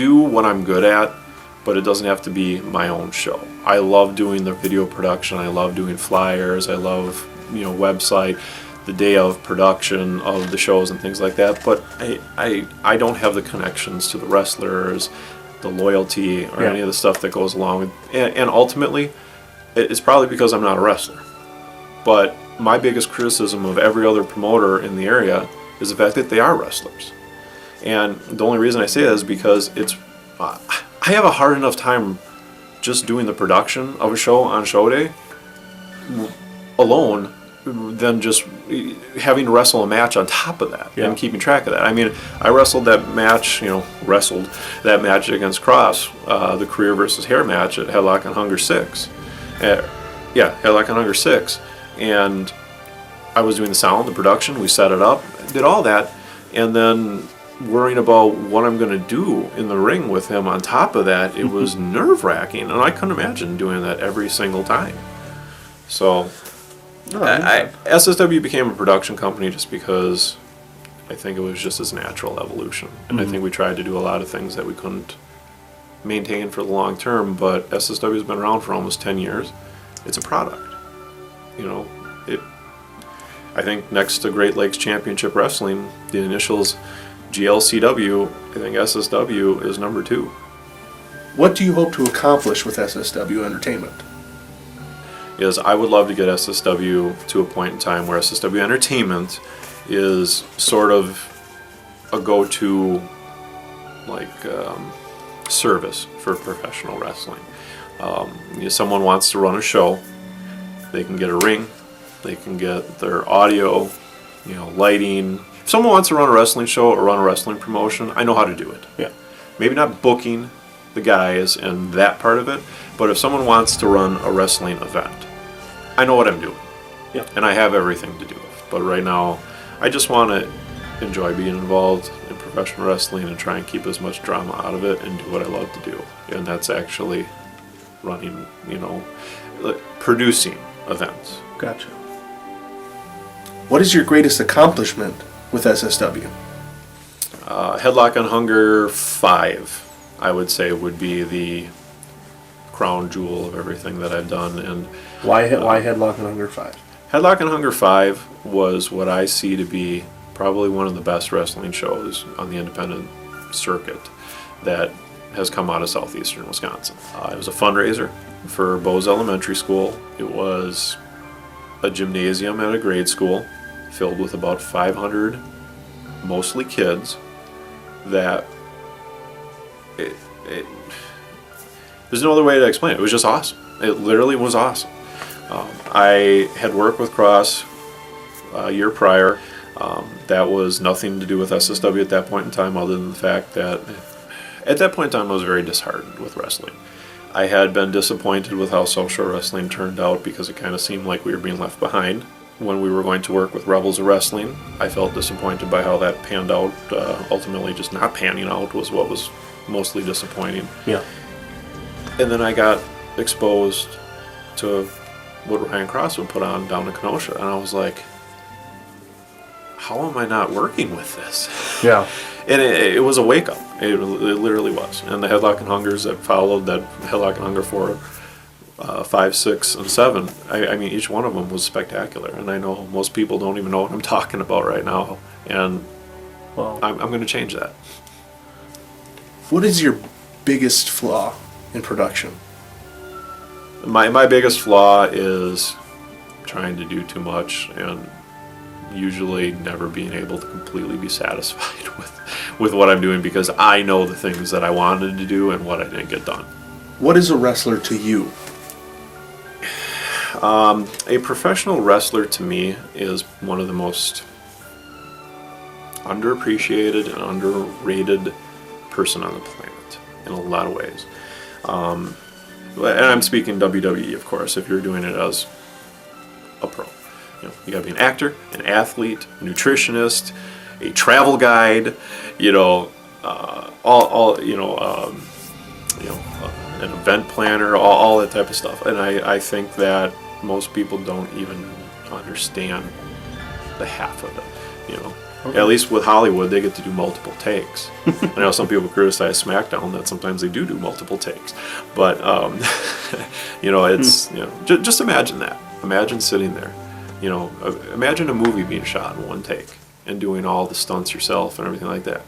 do what I'm good at, but it doesn't have to be my own show. I love doing the video production. I love doing flyers. I love, website, the day of production of the shows and things like that. But I don't have the connections to the wrestlers, the loyalty, or any of the stuff that goes along with. And ultimately, it's probably because I'm not a wrestler. But my biggest criticism of every other promoter in the area is the fact that they are wrestlers. And the only reason I say that is because I have a hard enough time just doing the production of a show on show day alone than just having to wrestle a match on top of that and keeping track of that. I mean, I wrestled that match, against Cross, the career versus hair match at Headlock and Hunger 6. Headlock and Hunger 6. And I was doing the sound, the production, we set it up, did all that, and then worrying about what I'm going to do in the ring with him on top of that, it was nerve-wracking, and I couldn't imagine doing that every single time. So, SSW became a production company just because I think it was just its natural evolution. And I think we tried to do a lot of things that we couldn't maintain for the long term, but SSW has been around for almost 10 years. It's a product. I think next to Great Lakes Championship Wrestling, the initials GLCW, I think SSW is number 2. What do you hope to accomplish with SSW Entertainment? Is I would love to get SSW to a point in time where SSW Entertainment is sort of a go-to service for professional wrestling. If someone wants to run a show, they can get a ring, they can get their audio, lighting. If someone wants to run a wrestling show or run a wrestling promotion, I know how to do it. Yeah. Maybe not booking the guys and that part of it, but if someone wants to run a wrestling event, I know what I'm doing. Yeah. And I have everything to do it. But right now, I just want to enjoy being involved in professional wrestling and try and keep as much drama out of it and do what I love to do. And that's actually running, producing events. Gotcha. What is your greatest accomplishment with SSW? Headlock and Hunger 5, I would say, would be the crown jewel of everything that I've done. And why Headlock and Hunger 5? Headlock and Hunger 5 was what I see to be probably one of the best wrestling shows on the independent circuit that has come out of southeastern Wisconsin. It was a fundraiser for Bose Elementary School. It was a gymnasium at a grade school filled with about 500, mostly kids, that there's no other way to explain it. It was just awesome. It literally was awesome. I had worked with Cross a year prior. That was nothing to do with SSW at that point in time, other than the fact that at that point in time I was very disheartened with wrestling. I had been disappointed with how social wrestling turned out because it kind of seemed like we were being left behind. When we were going to work with Rebels of Wrestling, I felt disappointed by how that panned out. Ultimately, just not panning out was what was mostly disappointing. Yeah. And then I got exposed to what Ryan Cross would put on down in Kenosha, and I was like, how am I not working with this? Yeah. And it was a wake-up. It literally was. And the Headlock and Hungers that followed, that Headlock and Hunger 4, 5, 6, and 7, I mean, each one of them was spectacular. And I know most people don't even know what I'm talking about right now. And I'm going to change that. What is your biggest flaw in production? My biggest flaw is trying to do too much and usually never being able to completely be satisfied with what I'm doing, because I know the things that I wanted to do and what I didn't get done. What is a wrestler to you? A professional wrestler to me is one of the most underappreciated and underrated person on the planet in a lot of ways. And I'm speaking WWE, of course, if you're doing it as a pro. You gotta be an actor, an athlete, a nutritionist, a travel guide, an event planner, all that type of stuff. And I think that most people don't even understand the half of it. Okay. At least with Hollywood, they get to do multiple takes. I know some people criticize SmackDown that sometimes they do multiple takes, but it's just imagine that. Imagine sitting there, imagine a movie being shot in one take and doing all the stunts yourself and everything like that.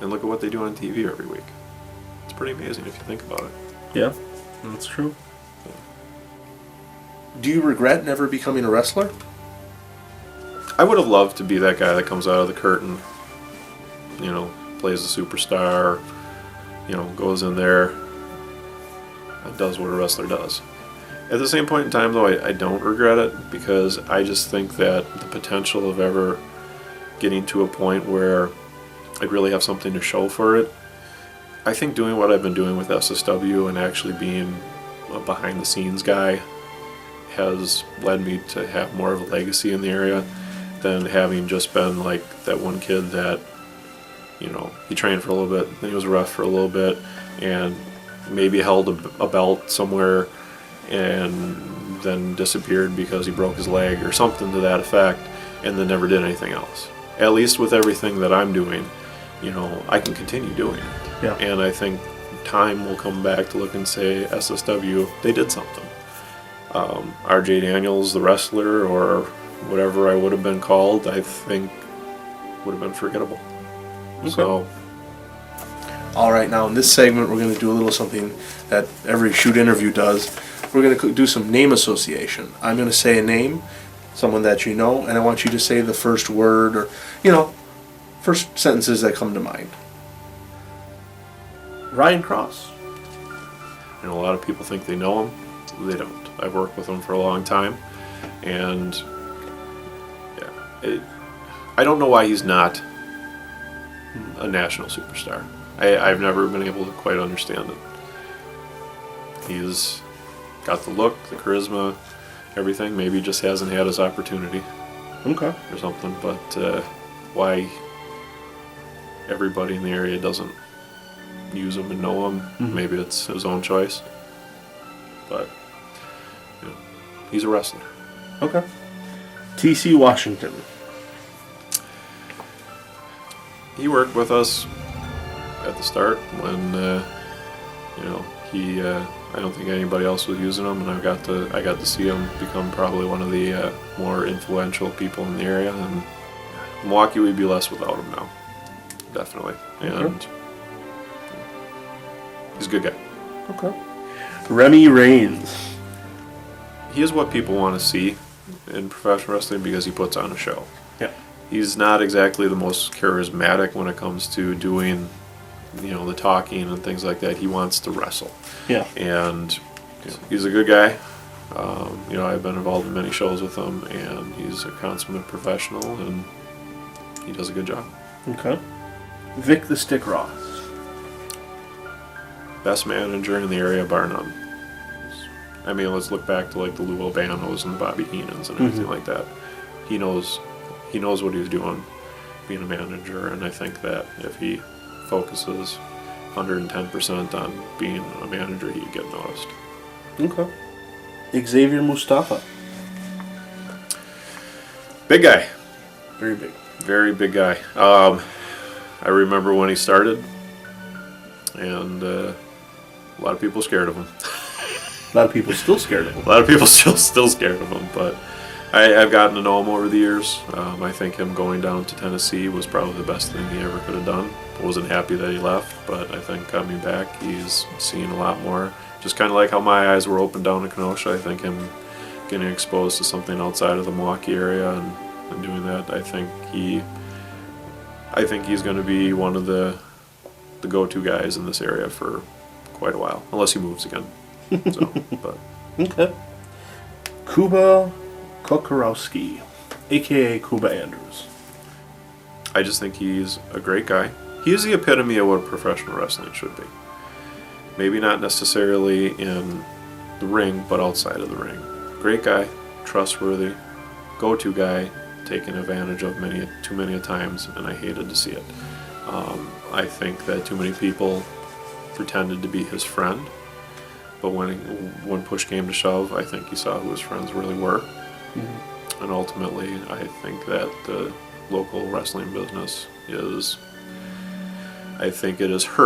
And look at what they do on TV every week. It's pretty amazing if you think about it. Yeah, that's true. Do you regret never becoming a wrestler? I would have loved to be that guy that comes out of the curtain, plays a superstar, goes in there and does what a wrestler does. At the same point in time, though, I don't regret it, because I just think that the potential of ever getting to a point where I'd really have something to show for it, I think doing what I've been doing with SSW and actually being a behind-the-scenes guy has led me to have more of a legacy in the area than having just been like that one kid that, he trained for a little bit, then he was a ref for a little bit, and maybe held a belt somewhere and then disappeared because he broke his leg or something to that effect, and then never did anything else. At least with everything that I'm doing, I can continue doing it. Yeah. And I think time will come back to look and say, SSW, they did something. RJ Daniels, the wrestler, or whatever I would have been called, I think would have been forgettable. Okay. So, all right, now in this segment, we're going to do a little something that every shoot interview does. We're going to do some name association. I'm going to say a name, someone that you know, and I want you to say the first word or, first sentences that come to mind. Ryan Cross. a lot of people think they know him. They don't. I've worked with him for a long time, and I don't know why he's not a national superstar. I've never been able to quite understand it. He's got the look, the charisma, everything. Maybe he just hasn't had his opportunity. Okay. Or something, but why everybody in the area doesn't use him and know him, maybe it's his own choice. But, he's a wrestler. Okay. T.C. Washington. He worked with us at the start when, I don't think anybody else was using him, and I got to see him become probably one of the more influential people in the area. And Milwaukee would be less without him now, definitely. And he's a good guy. Okay. Remy Reigns. He is what people want to see in professional wrestling because he puts on a show. Yeah. He's not exactly the most charismatic when it comes to doing, the talking and things like that. He wants to wrestle. Yeah. And he's a good guy. I've been involved in many shows with him, and he's a consummate professional, and he does a good job. Okay. Vic the Stick Ross. Best manager in the area, bar none. I mean, let's look back to like the Lou Albanos and the Bobby Heenans and everything like that. He knows what he's doing, being a manager, and I think that if he focuses 110% on being a manager, he'd get noticed. Okay. Xavier Mustafa. Big guy. Very big. Very big guy. I remember when he started, and a lot of people scared of him. A lot of people still scared of him. A lot of people still scared of him, but I've gotten to know him over the years. I think him going down to Tennessee was probably the best thing he ever could have done. I wasn't happy that he left, but I think coming back, he's seen a lot more. Just kind of like how my eyes were opened down in Kenosha. I think him getting exposed to something outside of the Milwaukee area and doing that, I think he's going to be one of the go-to guys in this area for quite a while, unless he moves again. So, but Okay. Kuba Kokorowski, a.k.a. Kuba Andrews. I just think he's a great guy. He's the epitome of what professional wrestling should be. Maybe not necessarily in the ring, but outside of the ring. Great guy, trustworthy, go-to guy, taken advantage of too many times, and I hated to see it. I think that too many people pretended to be his friend, but when push came to shove, I think he saw who his friends really were. And ultimately, I think that the local wrestling business is, I think it has hurt